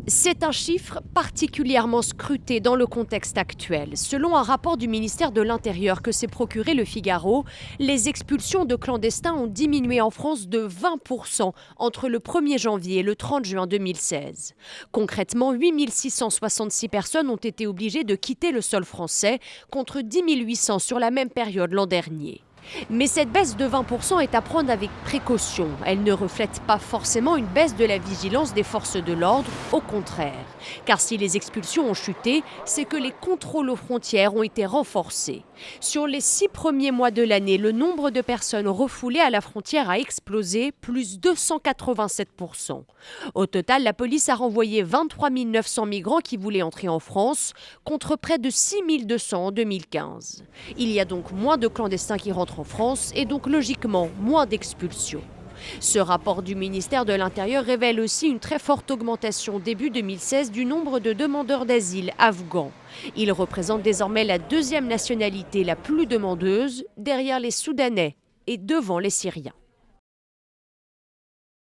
C'est un chiffre particulièrement scruté dans le contexte actuel. Selon un rapport du ministère de l'Intérieur que s'est procuré Le Figaro, les expulsions de clandestins ont diminué en France de 20% entre le 1er janvier et le 30 juin 2016. Concrètement, 8 666 personnes ont été obligées de quitter le sol français contre 10 800 sur la même période l'an dernier. Mais cette baisse de 20% est à prendre avec précaution. Elle ne reflète pas forcément une baisse de la vigilance des forces de l'ordre, au contraire. Car si les expulsions ont chuté, c'est que les contrôles aux frontières ont été renforcés. Sur les 6 premiers mois de l'année, le nombre de personnes refoulées à la frontière a explosé, plus 287%. Au total, la police a renvoyé 23 900 migrants qui voulaient entrer en France, contre près de 6 200 en 2015. Il y a donc moins de clandestins qui rentrent en France et donc logiquement moins d'expulsions. Ce rapport du ministère de l'Intérieur révèle aussi une très forte augmentation début 2016 du nombre de demandeurs d'asile afghans. Ils représentent désormais la deuxième nationalité la plus demandeuse, derrière les Soudanais et devant les Syriens.